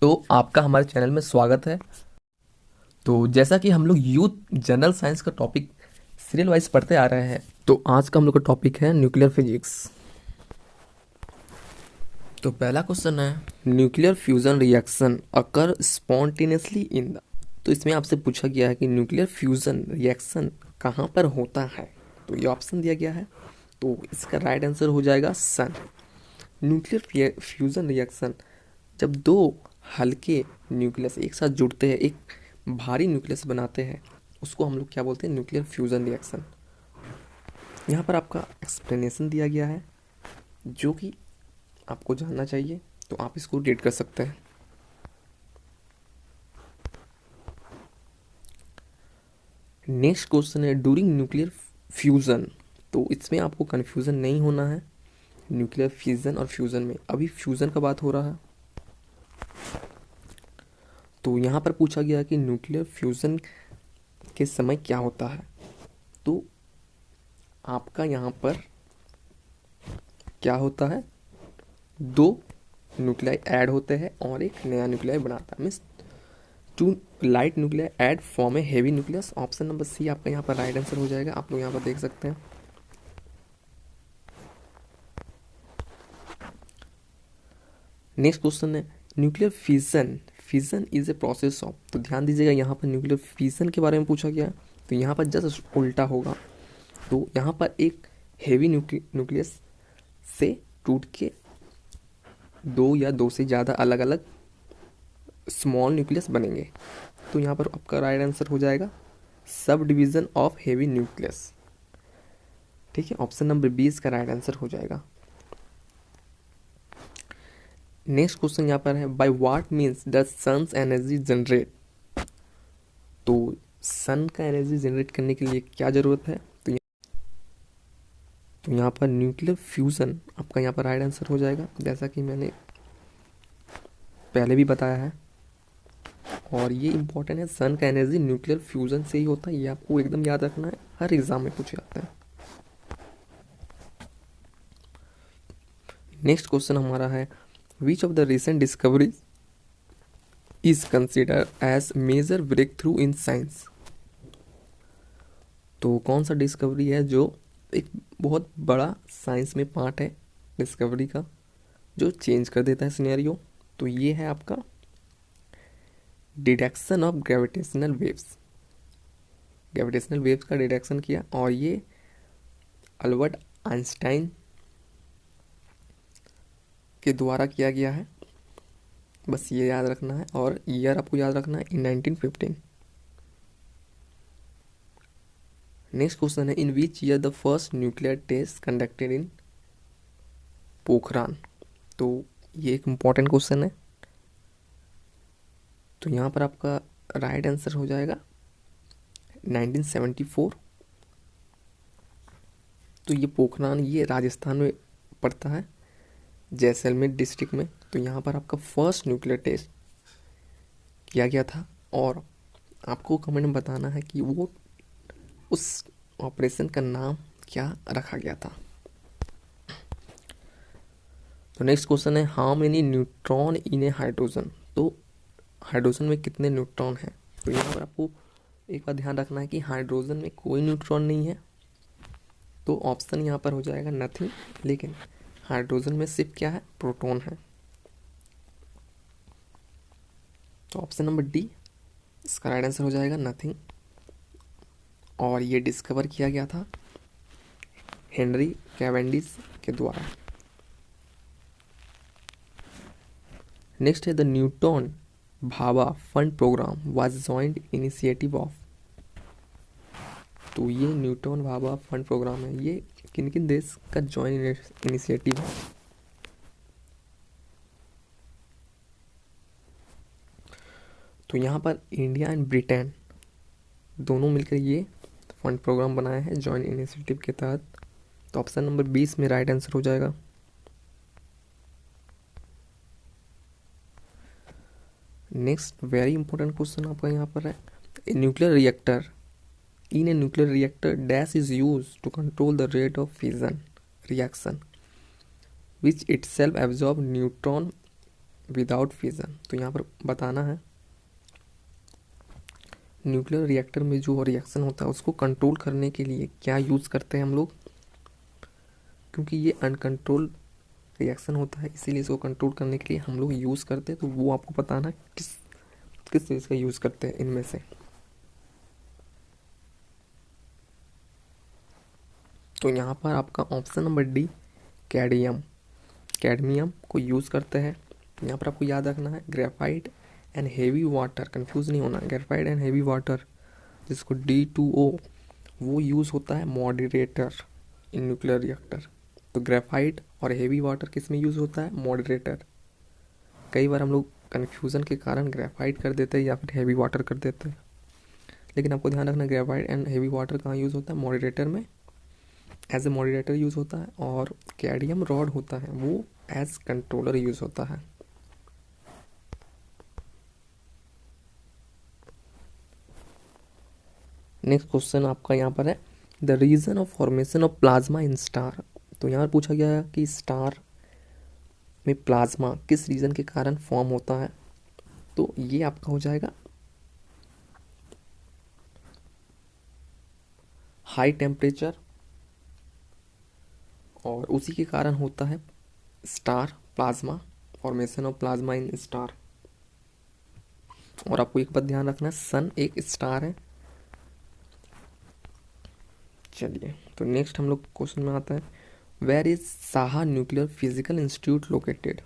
तो आपका हमारे चैनल में स्वागत है। तो जैसा कि हम लोग यूथ जनरल साइंस का टॉपिक सीरियल वाइज पढ़ते आ रहे हैं, तो आज का हम लोग का टॉपिक है न्यूक्लियर फिजिक्स। तो पहला क्वेश्चन है, nuclear fusion reaction occur spontaneously in the. तो इसमें आपसे पूछा गया है कि न्यूक्लियर फ्यूजन रिएक्शन कहाँ पर होता है। तो ये ऑप्शन दिया गया है, तो इसका राइट आंसर हो जाएगा सन। न्यूक्लियर फ्यूजन रिएक्शन जब दो हल्के न्यूक्लियस एक साथ जुड़ते हैं, एक भारी न्यूक्लियस बनाते हैं, उसको हम लोग क्या बोलते हैं, न्यूक्लियर फ्यूजन रिएक्शन। यहाँ पर आपका एक्सप्लेनेशन दिया गया है जो कि आपको जानना चाहिए, तो आप इसको रीड कर सकते हैं। नेक्स्ट क्वेश्चन है, ड्यूरिंग न्यूक्लियर फ्यूजन। तो इसमें आपको कन्फ्यूज़न नहीं होना है। न्यूक्लियर फ्यूजन और फ्यूजन में अभी फ्यूजन का बात हो रहा है। तो यहाँ पर पूछा गया कि न्यूक्लियर फ्यूजन के समय क्या होता है। तो आपका यहाँ पर क्या होता है, दो न्यूक्लियाई ऐड होते हैं और एक नया न्यूक्लियाई बनाता है, means two light nuclei add form a heavy nucleus. Option number C आपका यहाँ पर राइट आंसर हो जाएगा। आप लोग यहाँ पर देख सकते हैं। नेक्स्ट क्वेश्चन है, nuclear fission. Fission is a process of. तो ध्यान दीजिएगा, यहाँ पर न्यूक्लियर फिजन के बारे में पूछा गया है, तो यहाँ पर जस्ट उल्टा होगा। तो यहाँ पर एक हेवी न्यूक्लियस से टूट के दो या दो से ज़्यादा अलग अलग स्मॉल न्यूक्लियस बनेंगे। तो यहाँ पर आपका राइट आंसर हो जाएगा sub division of heavy nucleus. ठीक है, ऑप्शन नंबर 20 का राइट आंसर हो जाएगा। नेक्स्ट क्वेश्चन यहाँ पर है, by what means the sun's energy generate. तो सन का एनर्जी जनरेट करने के लिए क्या ज़रूरत है। तो यहाँ पर न्यूक्लियर फ्यूज़न आपका यहाँ पर राइट आंसर हो जाएगा, जैसा कि मैंने पहले भी बताया है। और ये इंपॉर्टेंट है, सन का एनर्जी न्यूक्लियर फ्यूज़न से ही होता है। ये आपको एकदम याद रखना है, हर एग्जाम में पूछे जाता है। नेक्स्ट क्वेश्चन हमारा है, which of the recent discoveries is consider as major breakthrough in science. तो कौन सा डिस्कवरी है जो एक बहुत बड़ा साइंस में पार्ट है डिस्कवरी का, जो चेंज कर देता है सिनेरियो। तो ये है आपका detection of gravitational waves. Gravitational waves का डिटेक्शन किया, और ये अल्बर्ट आइंस्टाइन के द्वारा किया गया है। बस ये याद रखना है, और ईयर आपको याद रखना है, इन 1915। नेक्स्ट क्वेश्चन है, in which year the first nuclear test conducted in Pokhran. तो ये एक इम्पॉर्टेंट क्वेश्चन है। तो यहाँ पर आपका राइट आंसर हो जाएगा 1974। तो ये पोखरान, ये राजस्थान में पड़ता है, जैसलमेर डिस्ट्रिक्ट में। तो यहाँ पर आपका फर्स्ट न्यूक्लियर टेस्ट किया गया था, और आपको कमेंट में बताना है कि वो उस ऑपरेशन का नाम क्या रखा गया था। तो नेक्स्ट क्वेश्चन है, how many neutron in A hydrogen. तो हाइड्रोजन में कितने न्यूट्रॉन हैं। तो यहाँ पर आपको एक बात ध्यान रखना है कि हाइड्रोजन में कोई न्यूट्रॉन नहीं है, तो ऑप्शन यहाँ पर हो जाएगा नथिंग। लेकिन हाइड्रोजन में सिर्फ क्या है, प्रोटॉन है। तो ऑप्शन नंबर डी इसका राइट आंसर हो जाएगा, नथिंग। और ये डिस्कवर किया गया था हेनरी कैवेंडिश के द्वारा। नेक्स्ट है, the Newton Bhabha fund programme was joint initiative of. तो ये न्यूटन भाभा फंड प्रोग्राम है, ये किन किन देश का जॉइंट इनिशिएटिव है। तो यहाँ पर इंडिया एंड ब्रिटेन दोनों मिलकर ये फंड प्रोग्राम बनाए हैं जॉइंट इनिशिएटिव के तहत। तो ऑप्शन नंबर 20 में राइट आंसर हो जाएगा। नेक्स्ट वेरी इंपॉर्टेंट क्वेश्चन आपका यहाँ पर है, nuclear reactor. In a nuclear reactor dash is use to control the rate of fission reaction which itself absorb neutron without fusion. तो यहाँ पर बताना है न्यूक्लियर रिएक्टर में जो रिएक्शन होता है उसको कंट्रोल करने के लिए क्या यूज़ करते हैं हम लोग, क्योंकि ये अनकंट्रोल रिएक्शन होता है इसीलिए इसको कंट्रोल करने के लिए हम लोग यूज़ करते हैं। तो वो आपको बताना है किस किस चीज़ का यूज़ करते हैं इनमें से। तो यहाँ पर आपका ऑप्शन नंबर डी कैडमियम को यूज़ करते हैं। यहाँ पर आपको याद रखना है graphite and heavy water, confuse नहीं होना, ग्रेफाइट एंड हेवी वाटर जिसको D2O वो यूज़ होता है मॉडरेटर इन न्यूक्लियर रिएक्टर। तो ग्रेफाइट और हेवी वाटर किस में यूज़ होता है, मॉडरेटर। कई बार हम लोग कन्फ्यूज़न के कारण ग्रेफाइट कर देते हैं या फिर हेवी वाटर कर देते हैं, लेकिन आपको ध्यान रखना ग्रेफाइट एंड हेवी वाटर कहाँ यूज़ होता है, मॉडरेटर में एज ए मॉडरेटर यूज़ होता है। और कैडमियम रॉड होता है वो एज कंट्रोलर यूज़ होता है। नेक्स्ट क्वेश्चन आपका यहाँ पर है the reason of formation of plasma in star. तो यहाँ पर पूछा गया है कि स्टार में प्लाज्मा किस रीजन के कारण फॉर्म होता है। तो ये आपका हो जाएगा हाई टेम्परेचर, और उसी के कारण होता है star plasma, formation of plasma in star. और आपको एक बात ध्यान रखना है सन एक स्टार है। चलिए तो नेक्स्ट हम लोग क्वेश्चन में आता है where is Saha nuclear physical institute located.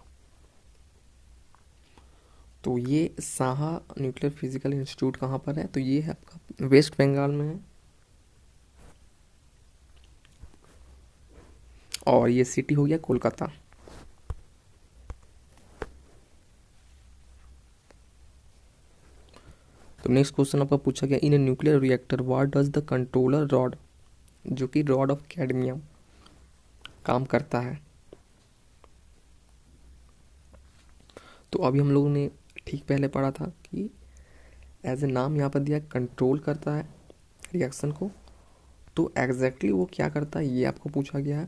तो ये साहा न्यूक्लियर फिजिकल इंस्टीट्यूट कहाँ पर है, तो ये है आपका वेस्ट बंगाल में है, और ये सिटी हो गया कोलकाता। तो नेक्स्ट क्वेश्चन आपका पूछा गया in a nuclear reactor what does the controller rod, जो कि रॉड ऑफ कैडमियम काम करता है। तो अभी हम लोगों ने ठीक पहले पढ़ा था कि एज ए नाम यहाँ पर दिया कंट्रोल करता है रिएक्शन को। तो एग्जैक्टली वो क्या करता है ये आपको पूछा गया है।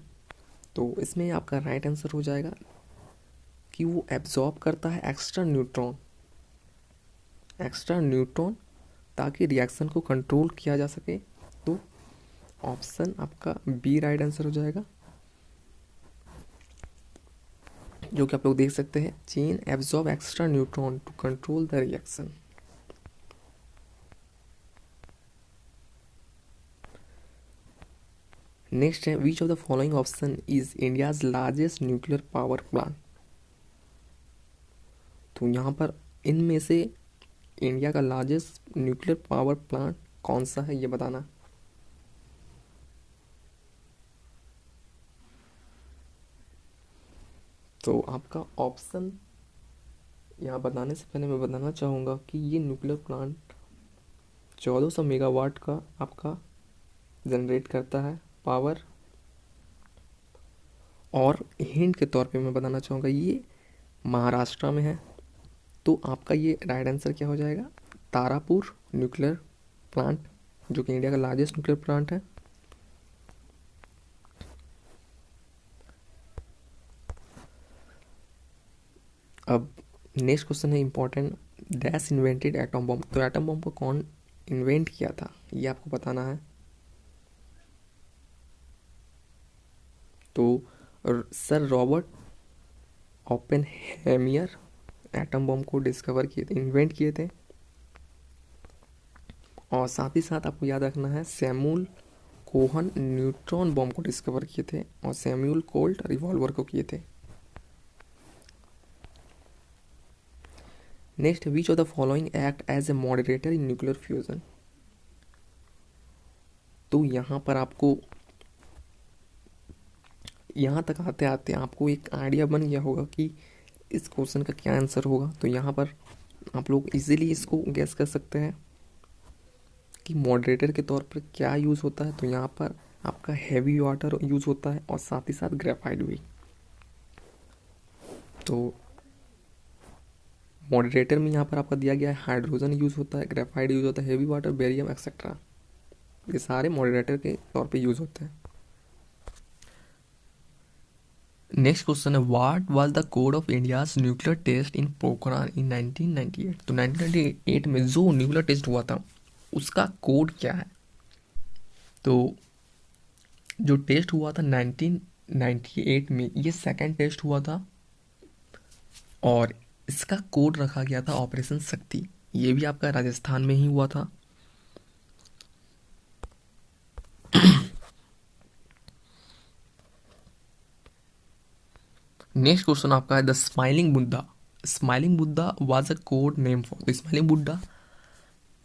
तो इसमें आपका राइट आंसर हो जाएगा कि वो एब्जॉर्ब करता है एक्स्ट्रा न्यूट्रॉन ताकि रिएक्शन को कंट्रोल किया जा सके। तो ऑप्शन आपका बी राइट आंसर हो जाएगा, जो कि आप लोग देख सकते हैं chain absorb extra neutron to control the reaction. Next है which of the following option is India's largest nuclear power plant. तो यहाँ पर इनमें से इंडिया का लार्जेस्ट न्यूक्लियर पावर प्लांट कौन सा है ये बताना। तो आपका ऑप्शन यहाँ बताने से पहले मैं बताना चाहूँगा कि ये न्यूक्लियर प्लांट 1400 मेगावाट का आपका जनरेट करता है पावर। और हिंट के तौर पे मैं बताना चाहूँगा ये महाराष्ट्र में है। तो आपका ये राइट आंसर क्या हो जाएगा, तारापुर न्यूक्लियर प्लांट, जो कि इंडिया का लार्जेस्ट न्यूक्लियर प्लांट है। अब नेक्स्ट क्वेश्चन है important dash invented atom bomb. तो एटम बम को कौन इन्वेंट किया था ये आपको बताना है। तो सर रॉबर्ट ओपेनहेमियर एटम बम को डिस्कवर किए थे, इन्वेंट किए थे। और साथ ही साथ आपको याद रखना है सैमुअल कोहन न्यूट्रॉन बम को डिस्कवर किए थे, और सैमुअल कोल्ट रिवॉल्वर को किए थे। Next which of the following act as a moderator in nuclear fusion. तो यहाँ पर आपको यहाँ तक आते आते आपको एक आइडिया बन गया होगा कि इस क्वेश्चन का क्या आंसर होगा। तो यहाँ पर आप लोग इजीली इसको गैस कर सकते हैं कि मॉडरेटर के तौर पर क्या यूज़ होता है। तो यहाँ पर आपका हैवी वाटर यूज़ होता है और साथ ही साथ ग्रेफाइट भी। तो मॉडरेटर में यहाँ पर आपका दिया गया है हाइड्रोजन यूज़ होता है, ग्रेफाइट यूज़ होता है, हैवी वाटर, बेरियम एक्सेट्रा, ये सारे मॉडरेटर के तौर पे यूज़ होते हैं। नेक्स्ट क्वेश्चन है what was the code of India's nuclear test in Pokhran in 1998। तो 1998 में जो न्यूक्लियर टेस्ट हुआ था उसका कोड क्या है? तो जो टेस्ट हुआ था 1998 में, ये सेकंड टेस्ट हुआ था और इसका कोड रखा गया था ऑपरेशन शक्ति। ये भी आपका राजस्थान में ही हुआ था। नेक्स्ट क्वेश्चन आपका है the smiling Buddha. Smiling Buddha was a code name for. तो स्माइलिंग बुद्धा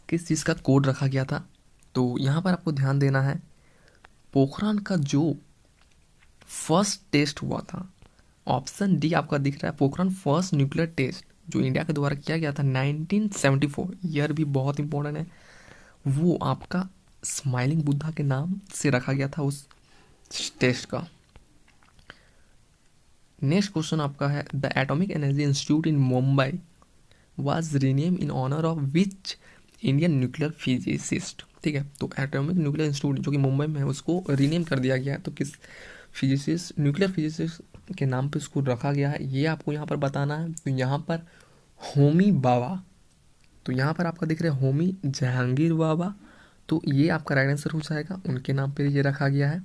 किस चीज़ का कोड रखा गया था? तो यहाँ पर आपको ध्यान देना है, पोखरान का जो फर्स्ट टेस्ट हुआ था, ऑप्शन डी आपका दिख रहा है, पोखरान फर्स्ट न्यूक्लियर टेस्ट जो इंडिया के द्वारा किया गया था 1974, ईयर भी बहुत इंपॉर्टेंट है, वो आपका स्माइलिंग बुद्धा के नाम से रखा गया था उस टेस्ट का। नेक्स्ट क्वेश्चन आपका है the atomic energy institute in Mumbai was rename in honour of which Indian nuclear physicist. ठीक है, तो एटॉमिक न्यूक्लियर इंस्टीट्यूट जो कि मुंबई में है उसको रीनेम कर दिया गया है, तो किस फिजिसिस्ट, न्यूक्लियर फिजिसिस्ट के नाम पे उसको रखा गया है, ये आपको यहाँ पर बताना है। तो यहाँ पर होमी बाबा, तो यहाँ पर आपका दिख रहा है होमी जहांगीर बाबा, तो ये आपका राइट आंसर हो जाएगा, उनके नाम पे ये रखा गया है।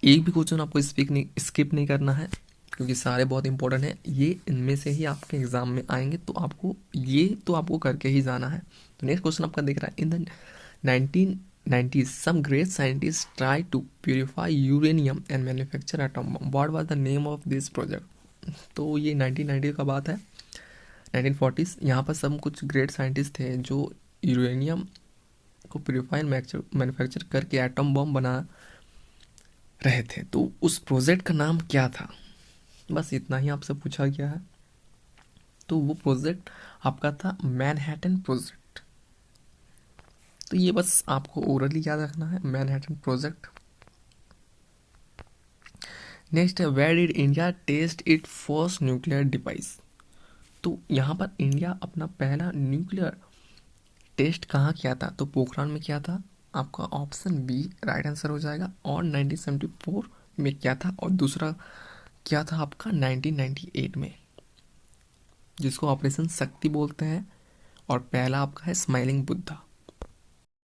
एक भी क्वेश्चन आपको स्किप नहीं करना है क्योंकि सारे बहुत इंपॉर्टेंट है, ये इनमें से ही आपके एग्जाम में आएंगे, तो आपको करके ही जाना है। तो नेक्स्ट क्वेश्चन आपका दिख रहा है in the 1990s some great scientist try to purify uranium and manufacture atom bomb, what was the name of this project. तो ये 1990 का बात है, 1940s। यहाँ पर सब कुछ ग्रेट साइंटिस्ट थे जो यूरेनियम को प्यूरिफाई मैन्युफैक्चर करके एटम बम बना रहे थे। तो उस प्रोजेक्ट का नाम क्या था? बस इतना ही आपसे पूछा गया है। तो वो प्रोजेक्ट आपका था मैनहट्टन प्रोजेक्ट। तो ये बस आपको ओरली याद रखना है, मैनहट्टन प्रोजेक्ट। नेक्स्ट है where did India test it first nuclear device. तो यहाँ पर इंडिया अपना पहला न्यूक्लियर टेस्ट कहाँ किया था? तो पोखरान में किया था, आपका ऑप्शन बी राइट आंसर हो जाएगा। और 1974 में क्या था, और दूसरा क्या था आपका 1998 में, जिसको ऑपरेशन शक्ति बोलते हैं, और पहला आपका है स्माइलिंग बुद्धा।